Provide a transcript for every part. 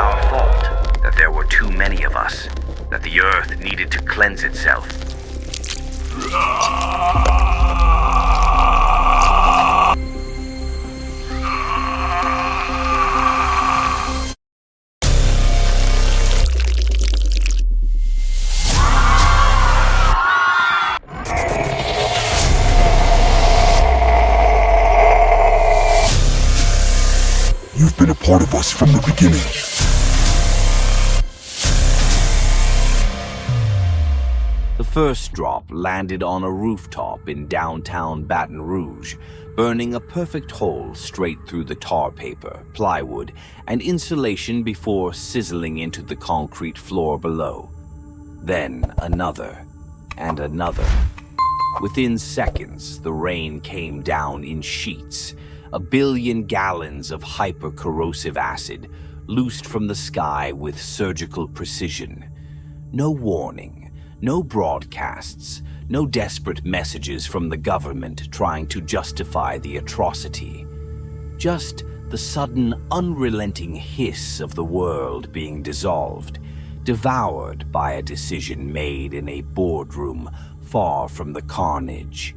our fault, that there were too many of us, that the Earth needed to cleanse itself. You've been a part of us from the beginning. The first drop landed on a rooftop in downtown Baton Rouge, burning a perfect hole straight through the tar paper, plywood, and insulation before sizzling into the concrete floor below. Then another, and another. Within seconds, the rain came down in sheets, 1 billion gallons of hyper-corrosive acid, loosed from the sky with surgical precision. No warning, no broadcasts, no desperate messages from the government trying to justify the atrocity. Just the sudden, unrelenting hiss of the world being dissolved, devoured by a decision made in a boardroom far from the carnage.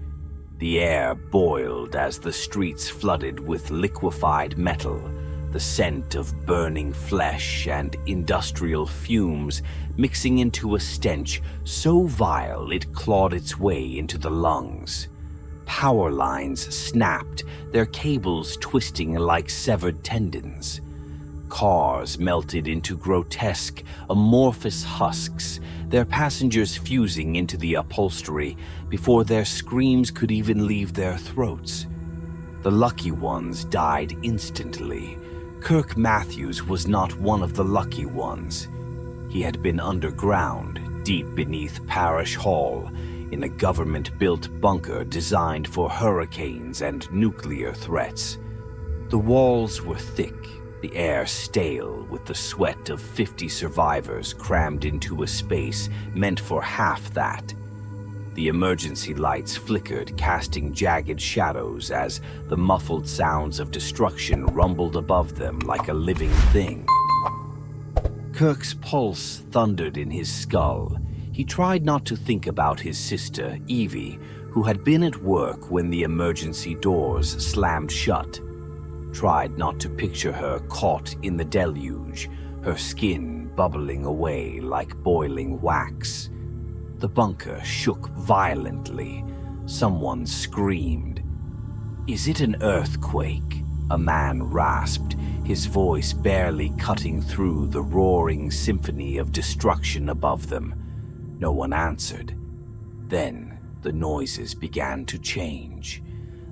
The air boiled as the streets flooded with liquefied metal, the scent of burning flesh and industrial fumes mixing into a stench so vile it clawed its way into the lungs. Power lines snapped, their cables twisting like severed tendons. Cars melted into grotesque, amorphous husks, their passengers fusing into the upholstery before their screams could even leave their throats. The lucky ones died instantly. Kirk Matthews was not one of the lucky ones. He had been underground, deep beneath Parish Hall, in a government-built bunker designed for hurricanes and nuclear threats. The walls were thick, the air stale with the sweat of 50 survivors crammed into a space meant for half that. The emergency lights flickered, casting jagged shadows as the muffled sounds of destruction rumbled above them like a living thing. Kirk's pulse thundered in his skull. He tried not to think about his sister, Evie, who had been at work when the emergency doors slammed shut. Tried not to picture her caught in the deluge, her skin bubbling away like boiling wax. The bunker shook violently. Someone screamed. "Is it an earthquake?" a man rasped, his voice barely cutting through the roaring symphony of destruction above them. No one answered. Then the noises began to change.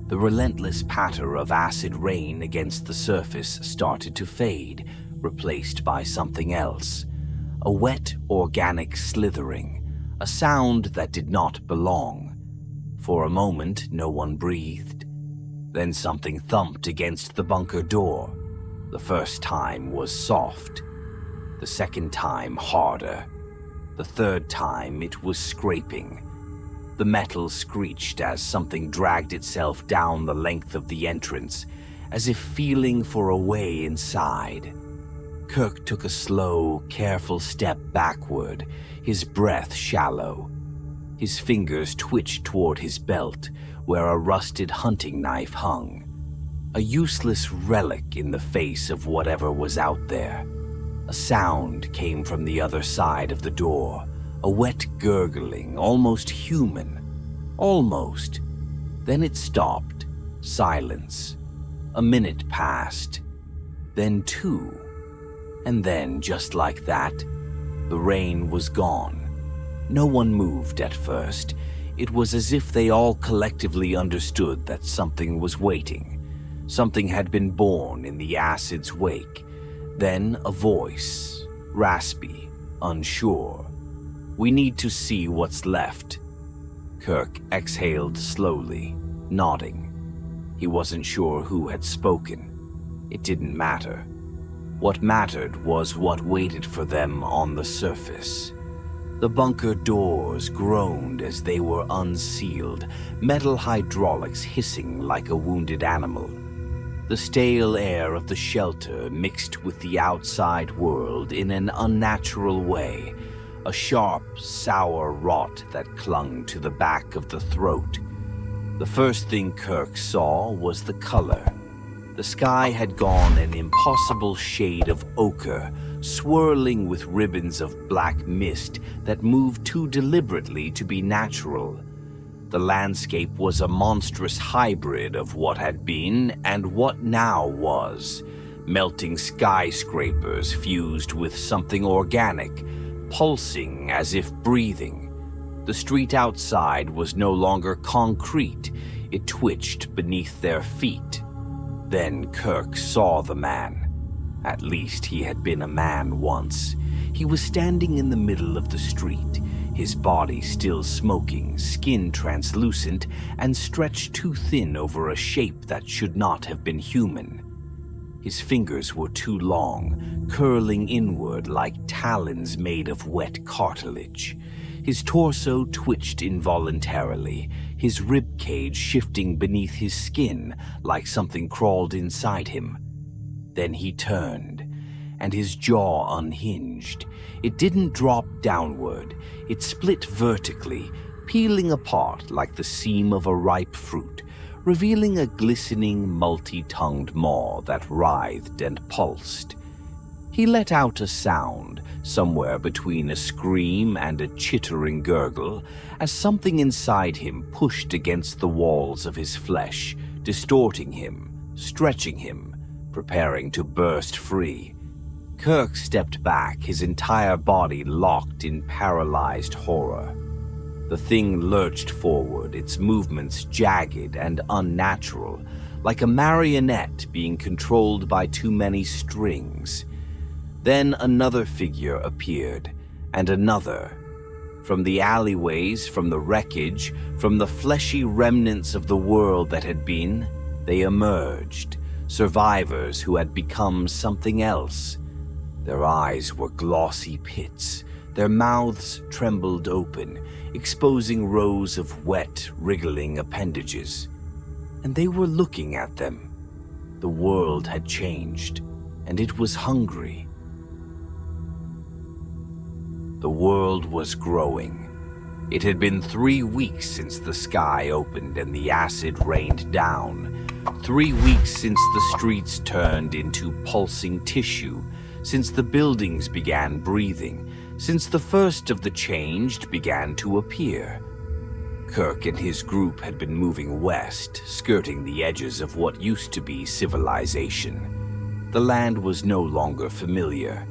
The relentless patter of acid rain against the surface started to fade, replaced by something else. A wet, organic slithering, a sound that did not belong. For a moment, no one breathed. Then something thumped against the bunker door. The first time was soft. The second time harder. The third time it was scraping. The metal screeched as something dragged itself down the length of the entrance, as if feeling for a way inside. Kirk took a slow, careful step backward, his breath shallow. His fingers twitched toward his belt, where a rusted hunting knife hung. A useless relic in the face of whatever was out there. A sound came from the other side of the door, a wet gurgling, almost human. Almost. Then it stopped. Silence. A minute passed. Then 2. And then, just like that, the rain was gone. No one moved at first. It was as if they all collectively understood that something was waiting. Something had been born in the acid's wake. Then a voice, raspy, unsure. "We need to see what's left." Kirk exhaled slowly, nodding. He wasn't sure who had spoken. It didn't matter. What mattered was what waited for them on the surface. The bunker doors groaned as they were unsealed, metal hydraulics hissing like a wounded animal. The stale air of the shelter mixed with the outside world in an unnatural way, a sharp, sour rot that clung to the back of the throat. The first thing Kirk saw was the color. The sky had gone an impossible shade of ochre, swirling with ribbons of black mist that moved too deliberately to be natural. The landscape was a monstrous hybrid of what had been and what now was. Melting skyscrapers fused with something organic, pulsing as if breathing. The street outside was no longer concrete. It twitched beneath their feet. Then Kirk saw the man. At least he had been a man once. He was standing in the middle of the street, his body still smoking, skin translucent, and stretched too thin over a shape that should not have been human. His fingers were too long, curling inward like talons made of wet cartilage. His torso twitched involuntarily, his ribcage shifting beneath his skin like something crawled inside him. Then he turned, and his jaw unhinged. It didn't drop downward. It split vertically, peeling apart like the seam of a ripe fruit, revealing a glistening, multi-tongued maw that writhed and pulsed. He let out a sound, somewhere between a scream and a chittering gurgle, as something inside him pushed against the walls of his flesh, distorting him, stretching him, preparing to burst free. Kirk stepped back, his entire body locked in paralyzed horror. The thing lurched forward, its movements jagged and unnatural, like a marionette being controlled by too many strings. Then another figure appeared, and another. From the alleyways, from the wreckage, from the fleshy remnants of the world that had been, they emerged, survivors who had become something else. Their eyes were glossy pits. Their mouths trembled open, exposing rows of wet, wriggling appendages. And they were looking at them. The world had changed, and it was hungry. The world was growing. It had been 3 weeks since the sky opened and the acid rained down. 3 weeks since the streets turned into pulsing tissue, since the buildings began breathing, since the first of the changed began to appear. Kirk and his group had been moving west, skirting the edges of what used to be civilization. The land was no longer familiar.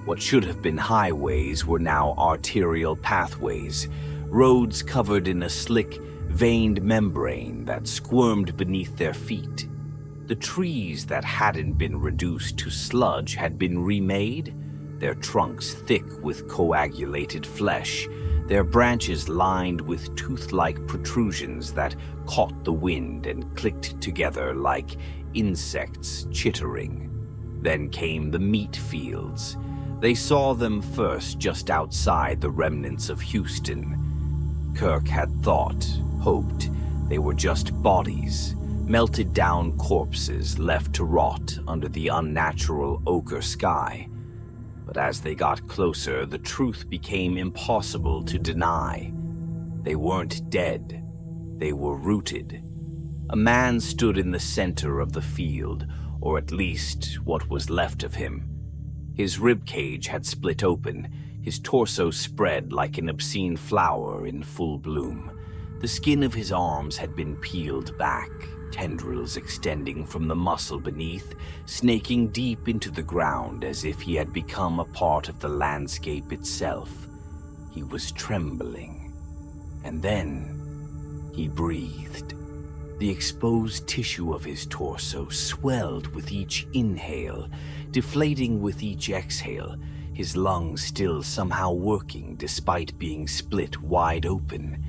What should have been highways were now arterial pathways, roads covered in a slick, veined membrane that squirmed beneath their feet. The trees that hadn't been reduced to sludge had been remade, their trunks thick with coagulated flesh, their branches lined with tooth-like protrusions that caught the wind and clicked together like insects chittering. Then came the meat fields. They saw them first just outside the remnants of Houston. Kirk had thought, hoped, they were just bodies, melted down corpses left to rot under the unnatural ochre sky. But as they got closer, the truth became impossible to deny. They weren't dead. They were rooted. A man stood in the center of the field, or at least what was left of him. His ribcage had split open, his torso spread like an obscene flower in full bloom. The skin of his arms had been peeled back, tendrils extending from the muscle beneath, snaking deep into the ground as if he had become a part of the landscape itself. He was trembling. And then he breathed. The exposed tissue of his torso swelled with each inhale, deflating with each exhale, his lungs still somehow working despite being split wide open.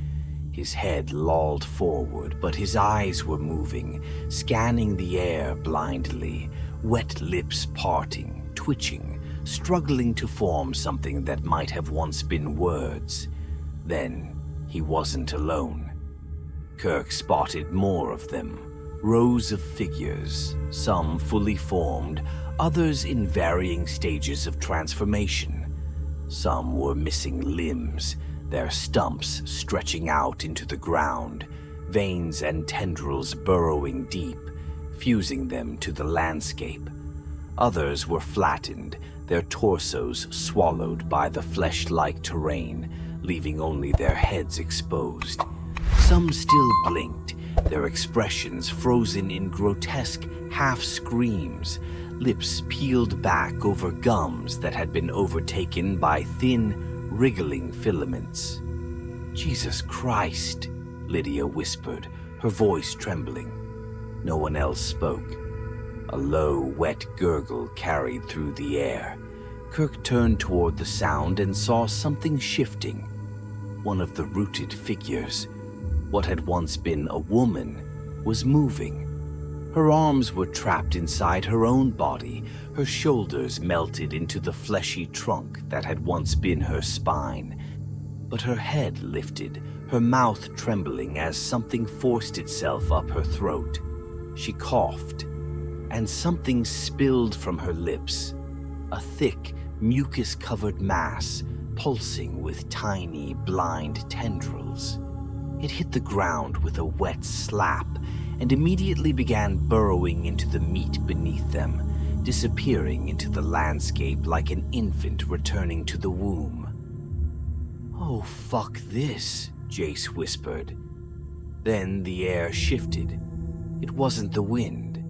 His head lolled forward, but his eyes were moving, scanning the air blindly, wet lips parting, twitching, struggling to form something that might have once been words. Then he wasn't alone. Kirk spotted more of them, Rows of figures, some fully formed, others in varying stages of transformation. Some were missing limbs, their stumps stretching out into the ground, veins and tendrils burrowing deep, fusing them to the landscape. Others were flattened, their torsos swallowed by the flesh-like terrain, leaving only their heads exposed. Some still blinked, their expressions frozen in grotesque half-screams, lips peeled back over gums that had been overtaken by thin, wriggling filaments. "Jesus Christ," Lydia whispered, her voice trembling. No one else spoke. A low, wet gurgle carried through the air. Kirk turned toward the sound and saw something shifting. One of the rooted figures, what had once been a woman, was moving. Her arms were trapped inside her own body, her shoulders melted into the fleshy trunk that had once been her spine. But her head lifted, her mouth trembling as something forced itself up her throat. She coughed, and something spilled from her lips, a thick, mucus-covered mass pulsing with tiny, blind tendrils. It hit the ground with a wet slap and immediately began burrowing into the meat beneath them, disappearing into the landscape like an infant returning to the womb. "Oh, fuck this," Jace whispered. Then the air shifted. It wasn't the wind.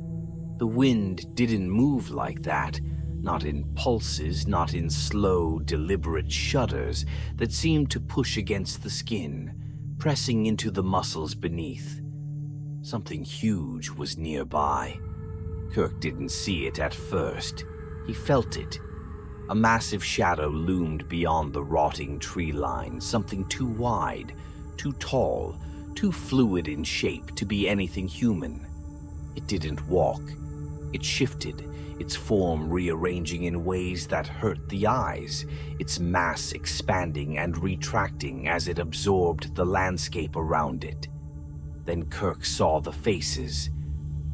The wind didn't move like that, not in pulses, not in slow, deliberate shudders that seemed to push against the skin, pressing into the muscles beneath. Something huge was nearby. Kirk didn't see it at first. He felt it. A massive shadow loomed beyond the rotting tree line, something too wide, too tall, too fluid in shape to be anything human. It didn't walk. It shifted, its form rearranging in ways that hurt the eyes, its mass expanding and retracting as it absorbed the landscape around it. Then Kirk saw the faces,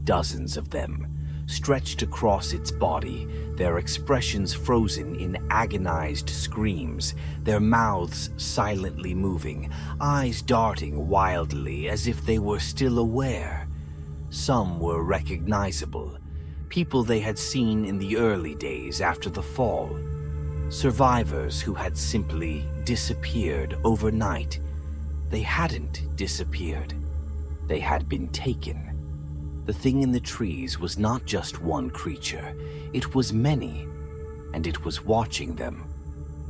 dozens of them, stretched across its body, their expressions frozen in agonized screams, their mouths silently moving, eyes darting wildly as if they were still aware. Some were recognizable, people they had seen in the early days after the fall. Survivors who had simply disappeared overnight. They hadn't disappeared. They had been taken. The thing in the trees was not just one creature. It was many, and it was watching them.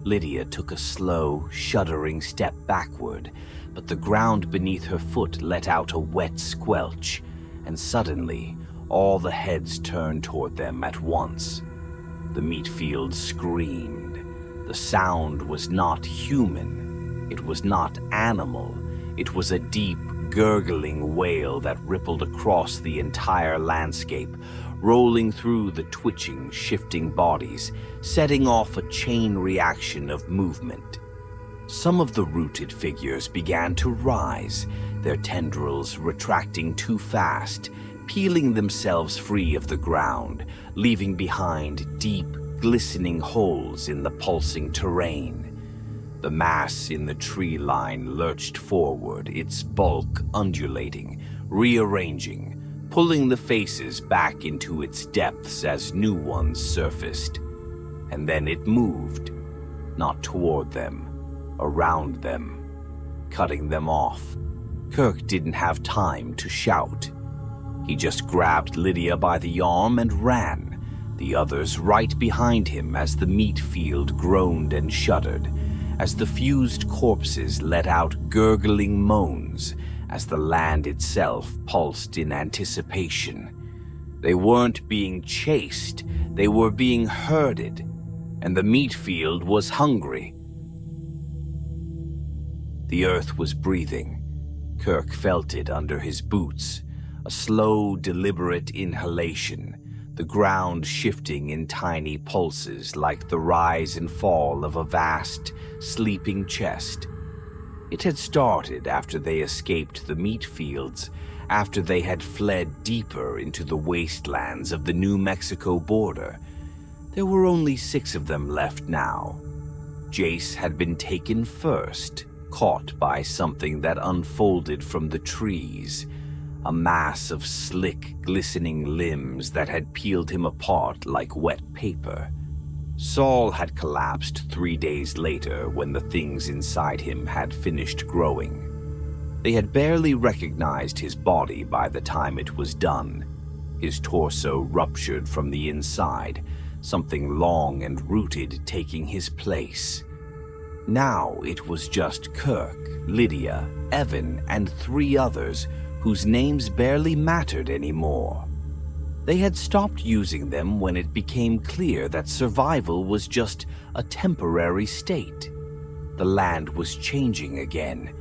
Lydia took a slow, shuddering step backward, but the ground beneath her foot let out a wet squelch, and suddenly, all the heads turned toward them at once. The meat field screamed. The sound was not human. It was not animal. It was a deep, gurgling wail that rippled across the entire landscape, rolling through the twitching, shifting bodies, setting off a chain reaction of movement. Some of the rooted figures began to rise, their tendrils retracting too fast, peeling themselves free of the ground, leaving behind deep, glistening holes in the pulsing terrain. The mass in the tree line lurched forward, its bulk undulating, rearranging, pulling the faces back into its depths as new ones surfaced. And then it moved, not toward them, around them, cutting them off. Kirk didn't have time to shout. He just grabbed Lydia by the arm and ran, the others right behind him as the meat field groaned and shuddered, as the fused corpses let out gurgling moans, as the land itself pulsed in anticipation. They weren't being chased, they were being herded, and the meat field was hungry. The earth was breathing. Kirk felt it under his boots, a slow, deliberate inhalation, the ground shifting in tiny pulses like the rise and fall of a vast, sleeping chest. It had started after they escaped the meat fields, after they had fled deeper into the wastelands of the New Mexico border. There were only 6 of them left now. Jace had been taken first, caught by something that unfolded from the trees, a mass of slick, glistening limbs that had peeled him apart like wet paper. Saul had collapsed 3 days later when the things inside him had finished growing. They had barely recognized his body by the time it was done. His torso ruptured from the inside, something long and rooted taking his place. Now it was just Kirk, Lydia, Evan, and 3 others whose names barely mattered anymore. They had stopped using them when it became clear that survival was just a temporary state. The land was changing again.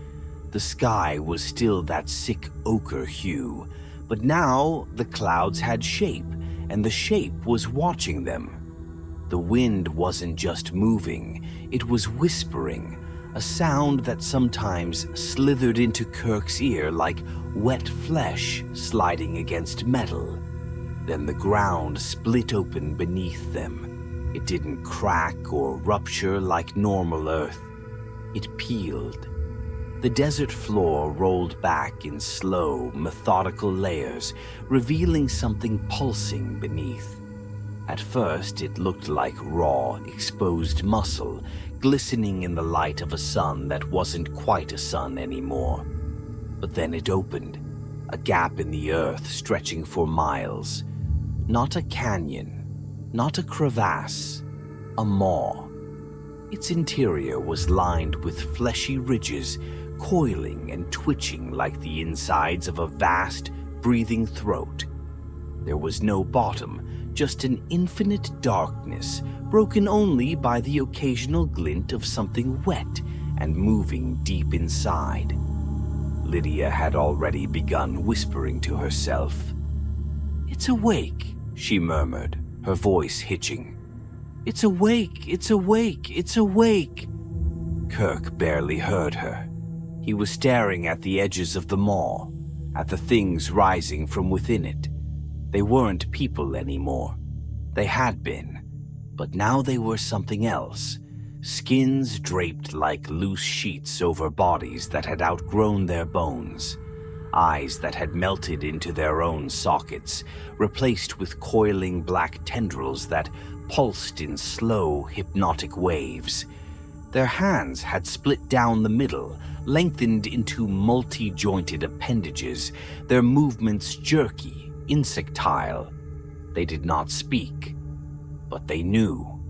The sky was still that sick ochre hue, but now the clouds had shape, and the shape was watching them. The wind wasn't just moving, it was whispering, a sound that sometimes slithered into Kirk's ear like wet flesh sliding against metal. Then the ground split open beneath them. It didn't crack or rupture like normal earth. It peeled. The desert floor rolled back in slow, methodical layers, revealing something pulsing beneath. At first, it looked like raw, exposed muscle, glistening in the light of a sun that wasn't quite a sun anymore. But then it opened, a gap in the earth stretching for miles. Not a canyon, not a crevasse, a maw. Its interior was lined with fleshy ridges, coiling and twitching like the insides of a vast, breathing throat. There was no bottom, just an infinite darkness, broken only by the occasional glint of something wet and moving deep inside. Lydia had already begun whispering to herself. "It's awake," she murmured, her voice hitching. "It's awake, it's awake, it's awake." Kirk barely heard her. He was staring at the edges of the maw, at the things rising from within it. They weren't people anymore. They had been, but now they were something else. Skins draped like loose sheets over bodies that had outgrown their bones. Eyes that had melted into their own sockets, replaced with coiling black tendrils that pulsed in slow, hypnotic waves. Their hands had split down the middle, lengthened into multi-jointed appendages, their movements jerky, insectile. They did not speak, but they knew.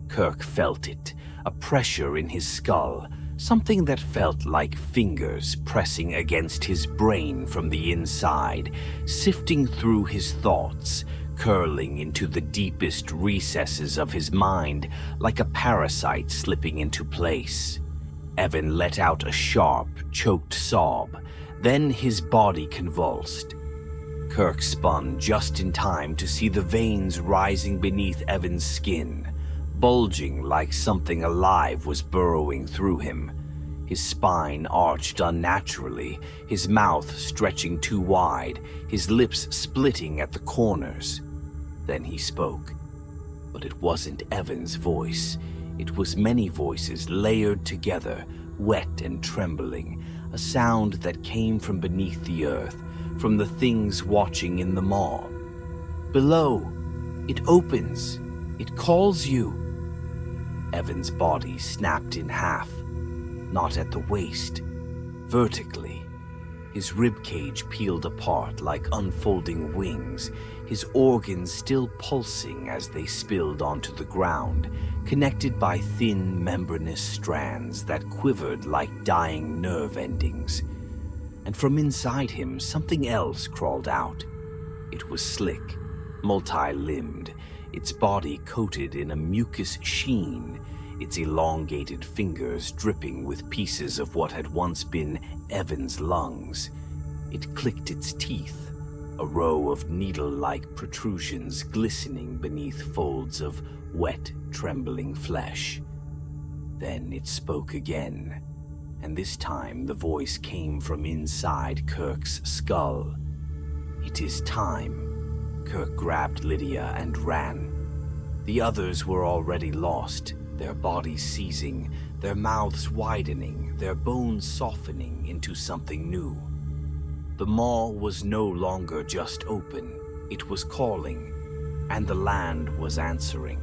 Kirk felt it, a pressure in his skull, something that felt like fingers pressing against his brain from the inside, sifting through his thoughts, curling into the deepest recesses of his mind like a parasite slipping into place. Evan let out a sharp, choked sob, then his body convulsed. Kirk spun just in time to see the veins rising beneath Evan's skin, bulging like something alive was burrowing through him. His spine arched unnaturally, his mouth stretching too wide, his lips splitting at the corners. Then he spoke, but it wasn't Evan's voice. It was many voices layered together, wet and trembling, a sound that came from beneath the earth, from the things watching in the maw. "Below, it opens, it calls you." Evan's body snapped in half, not at the waist, vertically. His ribcage peeled apart like unfolding wings, his organs still pulsing as they spilled onto the ground, connected by thin membranous strands that quivered like dying nerve endings. And from inside him, something else crawled out. It was slick, multi-limbed, its body coated in a mucus sheen, its elongated fingers dripping with pieces of what had once been Evan's lungs. It clicked its teeth, a row of needle-like protrusions glistening beneath folds of wet, trembling flesh. Then it spoke again. and this time the voice came from inside Kirk's skull. "It is time." Kirk grabbed Lydia and ran. The others were already lost, their bodies seizing, their mouths widening, their bones softening into something new. The maw was no longer just open, it was calling, and the land was answering.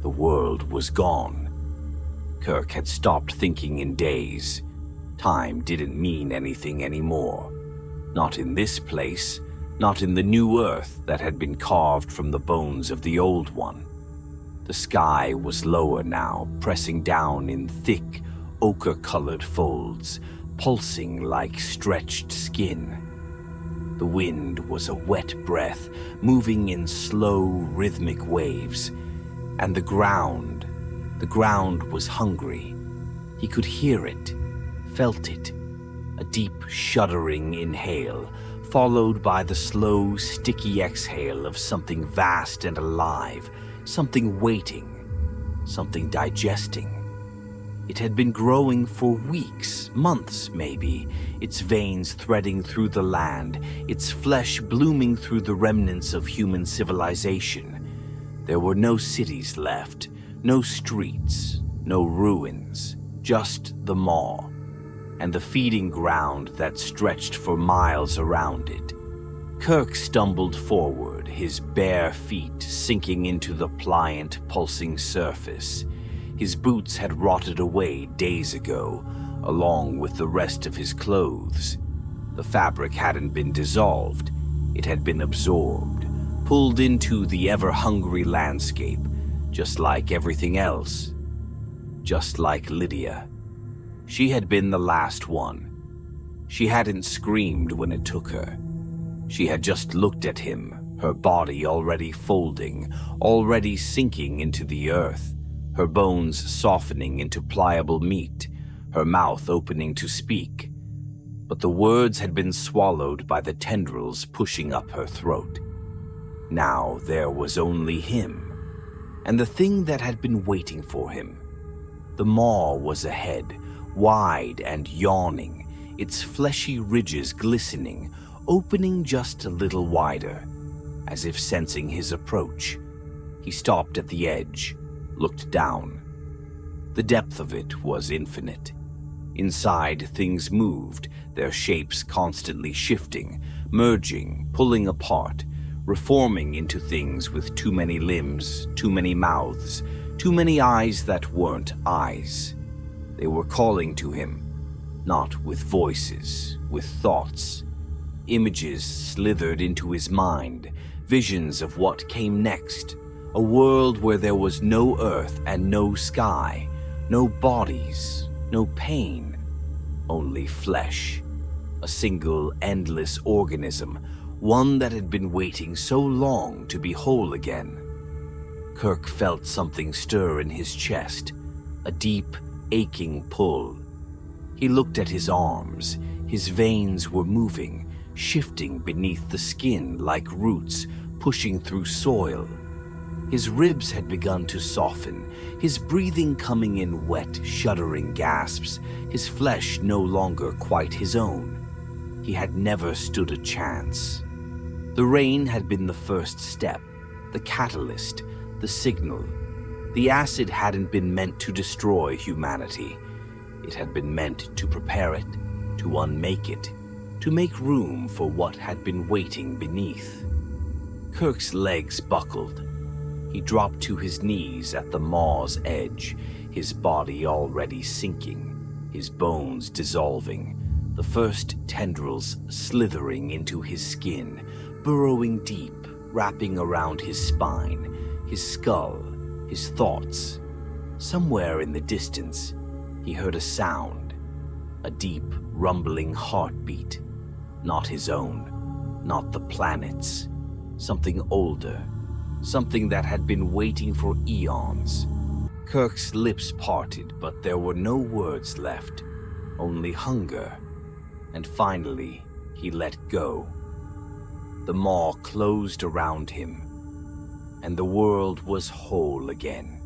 The world was gone. Kirk had stopped thinking in days. Time didn't mean anything anymore. Not in this place, not in the new earth that had been carved from the bones of the old one. The sky was lower now, pressing down in thick, ochre-colored folds, pulsing like stretched skin. The wind was a wet breath, moving in slow, rhythmic waves, and the ground was hungry. He could hear it, felt it, a deep shuddering inhale, followed by the slow, sticky exhale of something vast and alive, something waiting, something digesting. It had been growing for weeks, months maybe, its veins threading through the land, its flesh blooming through the remnants of human civilization. There were no cities left, no streets, no ruins, just the maw, and the feeding ground that stretched for miles around it. Kirk stumbled forward, his bare feet sinking into the pliant, pulsing surface. His boots had rotted away days ago, along with the rest of his clothes. The fabric hadn't been dissolved, it had been absorbed, pulled into the ever-hungry landscape, just like everything else. Just like Lydia. She had been the last one. She hadn't screamed when it took her. She had just looked at him, her body already folding, already sinking into the earth, her bones softening into pliable meat, her mouth opening to speak. But the words had been swallowed by the tendrils pushing up her throat. Now there was only him, and the thing that had been waiting for him. The maw was ahead, wide and yawning, its fleshy ridges glistening, opening just a little wider, as if sensing his approach. He stopped at the edge, looked down. The depth of it was infinite. Inside, things moved, their shapes constantly shifting, merging, pulling apart, reforming into things with too many limbs, too many mouths, too many eyes that weren't eyes. They were calling to him, not with voices, with thoughts. Images slithered into his mind, visions of what came next, a world where there was no earth and no sky, no bodies, no pain, only flesh, a single endless organism, one that had been waiting so long to be whole again. Kirk felt something stir in his chest, a deep, aching pull. He looked at his arms. His veins were moving, shifting beneath the skin like roots pushing through soil. His ribs had begun to soften, his breathing coming in wet, shuddering gasps, his flesh no longer quite his own. He had never stood a chance. The rain had been the first step, the catalyst, the signal. The acid hadn't been meant to destroy humanity. It had been meant to prepare it, to unmake it, to make room for what had been waiting beneath. Kirk's legs buckled. He dropped to his knees at the maw's edge, his body already sinking, his bones dissolving, the first tendrils slithering into his skin, burrowing deep, wrapping around his spine, his skull, his thoughts. Somewhere in the distance, he heard a sound, a deep, rumbling heartbeat. Not his own, not the planet's. Something older, something that had been waiting for eons. Kirk's lips parted, but there were no words left, only hunger. And finally, he let go. The maw closed around him, and the world was whole again.